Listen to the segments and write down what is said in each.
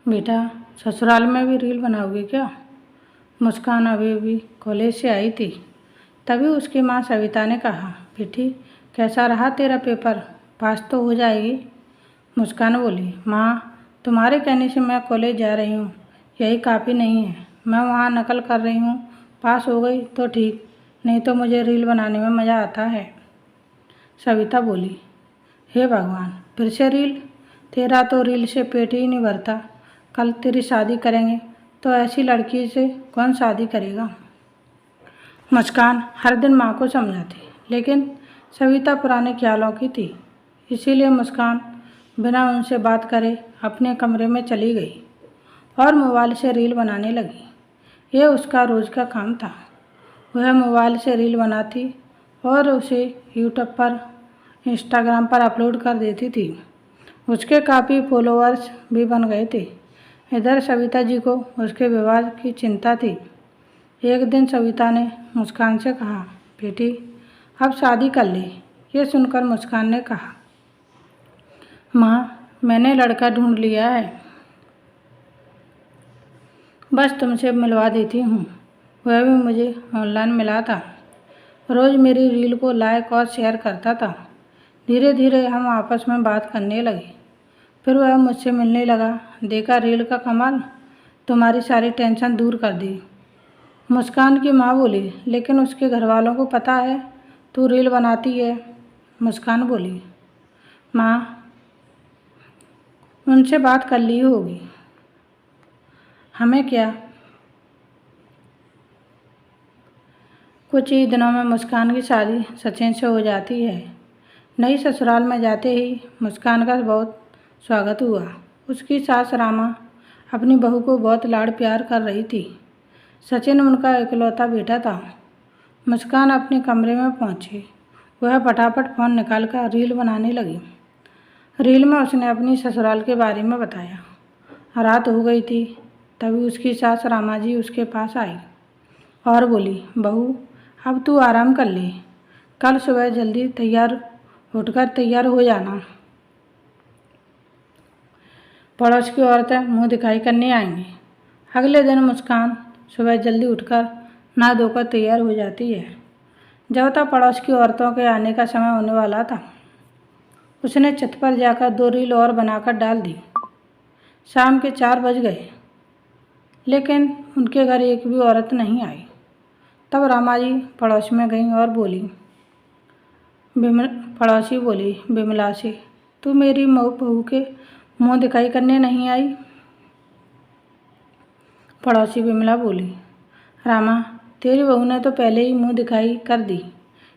बेटा, ससुराल में भी रील बनाओगी क्या? मुस्कान अभी अभी कॉलेज से आई थी। तभी उसकी माँ सविता ने कहा, बेटी कैसा रहा तेरा पेपर, पास तो हो जाएगी। मुस्कान बोली, माँ तुम्हारे कहने से मैं कॉलेज जा रही हूँ, यही काफ़ी नहीं है। मैं वहाँ नकल कर रही हूँ, पास हो गई तो ठीक, नहीं तो मुझे रील बनाने में मज़ा आता है। सविता बोली, हे भगवान, फिर से रील? तेरा तो रील से पेट ही नहीं भरता। कल तेरी शादी करेंगे तो ऐसी लड़की से कौन शादी करेगा? मुस्कान हर दिन माँ को समझाती, लेकिन सविता पुराने ख्यालों की थी। इसीलिए मुस्कान बिना उनसे बात करे अपने कमरे में चली गई और मोबाइल से रील बनाने लगी। यह उसका रोज़ का काम था। वह मोबाइल से रील बनाती और उसे यूट्यूब पर, इंस्टाग्राम पर अपलोड कर देती थी। उसके काफ़ी फॉलोअर्स भी बन गए थे। इधर सविता जी को उसके विवाह की चिंता थी। एक दिन सविता ने मुस्कान से कहा, बेटी अब शादी कर ले। ये सुनकर मुस्कान ने कहा, माँ मैंने लड़का ढूंढ लिया है, बस तुमसे मिलवा देती हूँ। वह भी मुझे ऑनलाइन मिला था, रोज़ मेरी रील को लाइक और शेयर करता था। धीरे धीरे हम आपस में बात करने लगे। फिर वह मुझसे मिलने लगा। देखा रील का कमाल, तुम्हारी सारी टेंशन दूर कर दी। मुस्कान की माँ बोली, लेकिन उसके घर वालों को पता है तू रील बनाती है। मुस्कान बोली, माँ उनसे बात कर ली होगी, हमें क्या। कुछ ही दिनों में मुस्कान की शादी सचिन से हो जाती है। नई ससुराल में जाते ही मुस्कान का बहुत स्वागत हुआ। उसकी सास रामा अपनी बहू को बहुत लाड़ प्यार कर रही थी। सचिन उनका इकलौता बेटा था। मुस्कान अपने कमरे में पहुंची। वह फटाफट फ़ोन निकालकर रील बनाने लगी। रील में उसने अपनी ससुराल के बारे में बताया। रात हो गई थी, तभी उसकी सास रामा जी उसके पास आई और बोली, बहू अब तू आराम कर ले, कल सुबह जल्दी उठकर तैयार हो जाना। पड़ोस की औरतें मुंह दिखाई करने आएंगी। अगले दिन मुस्कान सुबह जल्दी उठकर नहा धोकर तैयार हो जाती है। जब तक पड़ोस की औरतों के आने का समय होने वाला था, उसने छत पर जाकर 2 रील और बनाकर डाल दी। शाम के 4 बज गए, लेकिन उनके घर एक भी औरत नहीं आई। तब रामा जी पड़ोस में गईं और पड़ोसी बोली बिमला से, तू मेरी बहू के मुंह दिखाई करने नहीं आई? पड़ोसी बिमला बोली, रामा तेरी बहू ने तो पहले ही मुंह दिखाई कर दी।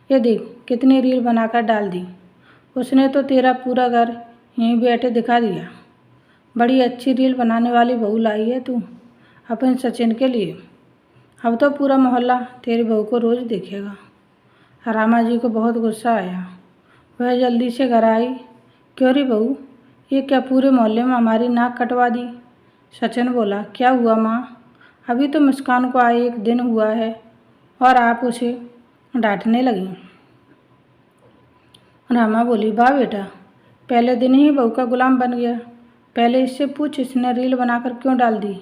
ये देख कितनी रील बनाकर डाल दी। उसने तो तेरा पूरा घर यहीं बैठे दिखा दिया। बड़ी अच्छी रील बनाने वाली बहू लाई है तू अपन सचिन के लिए। अब तो पूरा मोहल्ला तेरी बहू को रोज़ देखेगा। रामा जी को बहुत गुस्सा आया। वह जल्दी से घर आई। क्यों रे बहू, ये क्या पूरे मोहल्ले में हमारी नाक कटवा दी? सचिन बोला, क्या हुआ माँ? अभी तो मुस्कान को आए 1 दिन हुआ है और आप उसे डांटने लगी। रामा बोली, वाह बेटा, पहले दिन ही बहू का गुलाम बन गया। पहले इससे पूछ इसने रील बनाकर क्यों डाल दी।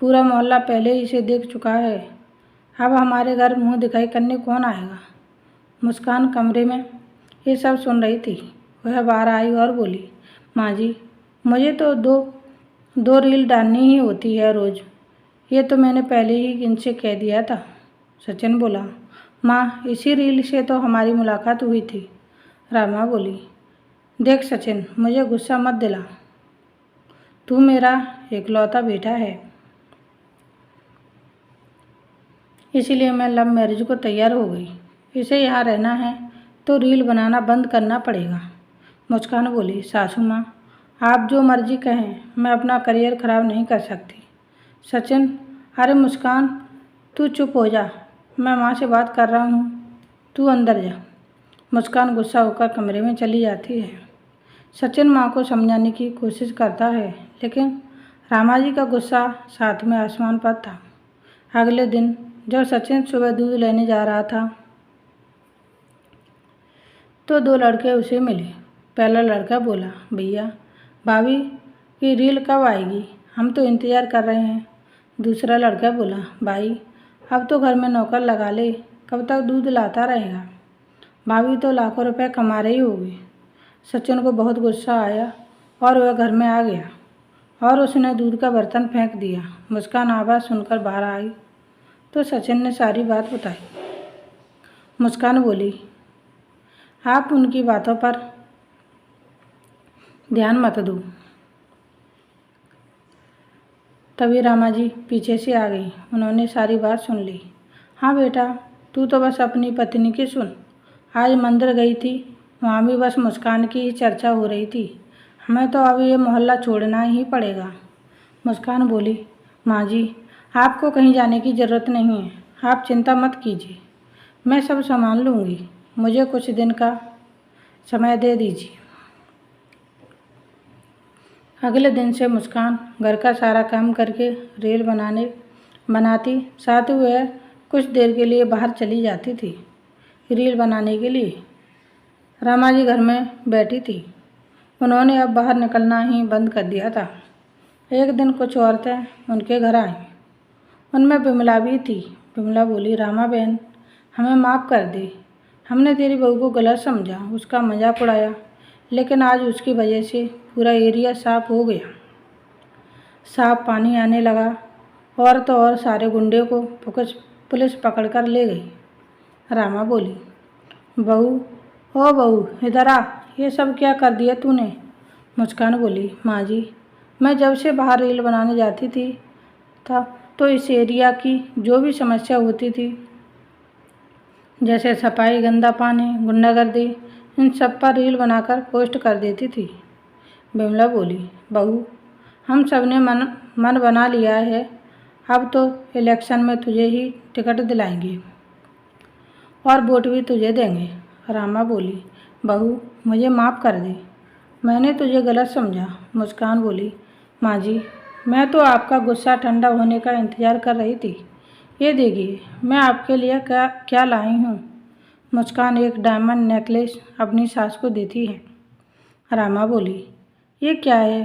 पूरा मोहल्ला पहले ही इसे देख चुका है। अब हमारे घर मुंह दिखाई करने कौन आएगा? मुस्कान कमरे में ये सब सुन रही थी। वह बाहर आई और बोली, माँ जी मुझे तो दो रील डालनी ही होती है रोज़। ये तो मैंने पहले ही इनसे कह दिया था। सचिन बोला, माँ इसी रील से तो हमारी मुलाकात हुई थी। रामा बोली, देख सचिन मुझे गुस्सा मत दिला, तू मेरा इकलौता बेटा है, इसीलिए मैं लव मैरिज को तैयार हो गई। इसे यहाँ रहना है तो रील बनाना बंद करना पड़ेगा। मुस्कान बोली, सासू माँ आप जो मर्जी कहें, मैं अपना करियर ख़राब नहीं कर सकती। सचिन, अरे मुस्कान तू चुप हो जा, मैं माँ से बात कर रहा हूँ, तू अंदर जा। मुस्कान गुस्सा होकर कमरे में चली जाती है। सचिन माँ को समझाने की कोशिश करता है, लेकिन रामा जी का गुस्सा साथ में आसमान पर था। अगले दिन जब सचिन सुबह दूध लेने जा रहा था तो 2 लड़के उसे मिले। पहला लड़का बोला, भैया भाभी की रील कब आएगी? हम तो इंतज़ार कर रहे हैं। दूसरा लड़का बोला, भाई अब तो घर में नौकर लगा ले, कब तक दूध लाता रहेगा? भाभी तो लाखों रुपए कमा रही होगी। सचिन को बहुत गुस्सा आया और वह घर में आ गया और उसने दूध का बर्तन फेंक दिया। मुस्कान आवाज़ सुनकर बाहर आई तो सचिन ने सारी बात बताई। मुस्कान बोली, आप उनकी बातों पर ध्यान मत दो। तभी रामा जी पीछे से आ गई। उन्होंने सारी बात सुन ली। हाँ बेटा, तू तो बस अपनी पत्नी की सुन। आज मंदिर गई थी, वहाँ भी बस मुस्कान की ही चर्चा हो रही थी। हमें तो अब ये मोहल्ला छोड़ना ही पड़ेगा। मुस्कान बोली, माँ जी आपको कहीं जाने की ज़रूरत नहीं है, आप चिंता मत कीजिए, मैं सब संभाल लूँगी। मुझे कुछ दिन का समय दे दीजिए। अगले दिन से मुस्कान घर का सारा काम करके रील बनाती, साथ ही वह कुछ देर के लिए बाहर चली जाती थी रील बनाने के लिए। रामा जी घर में बैठी थी। उन्होंने अब बाहर निकलना ही बंद कर दिया था। एक दिन कुछ औरतें उनके घर आईं। उनमें विमला भी थी। विमला बोली, रामा बहन हमें माफ़ कर दे, हमने तेरी बहू को गलत समझा, उसका मजाक उड़ाया, लेकिन आज उसकी वजह से पूरा एरिया साफ हो गया। साफ पानी आने लगा और तो और सारे गुंडे को पुलिस पकड़ कर ले गई। रामा बोली, बहू ओ बहू इधर आ, ये सब क्या कर दिया तूने? मुस्कान बोली, माँ जी मैं जब से बाहर रील बनाने जाती थी तो इस एरिया की जो भी समस्या होती थी, जैसे सफाई, गंदा पानी, गुंडागर्दी, इन सब पर रील बनाकर पोस्ट कर देती थी। विमला बोली, बहू हम सब ने मन बना लिया है, अब तो इलेक्शन में तुझे ही टिकट दिलाएंगे और वोट भी तुझे देंगे। रामा बोली, बहू मुझे माफ़ कर दे, मैंने तुझे गलत समझा। मुस्कान बोली, माँ जी मैं तो आपका गुस्सा ठंडा होने का इंतज़ार कर रही थी। ये देखिए मैं आपके लिए क्या लाई हूँ। मुस्कान एक डायमंड नेकलेस अपनी सास को देती है। रामा बोली, ये क्या है?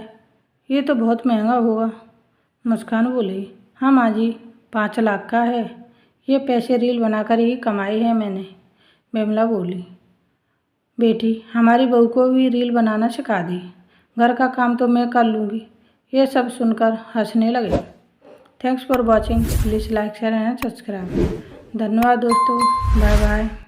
ये तो बहुत महंगा होगा। मुस्कान बोली, हाँ माँ जी 5 लाख का है, ये पैसे रील बनाकर ही कमाए हैं मैंने। विमला बोली, बेटी हमारी बहू को भी रील बनाना सिखा दी, घर का काम तो मैं कर लूँगी। ये सब सुनकर हंसने लगे। Thanks for watching, please like share and subscribe. धन्यवाद दोस्तों, बाय बाय।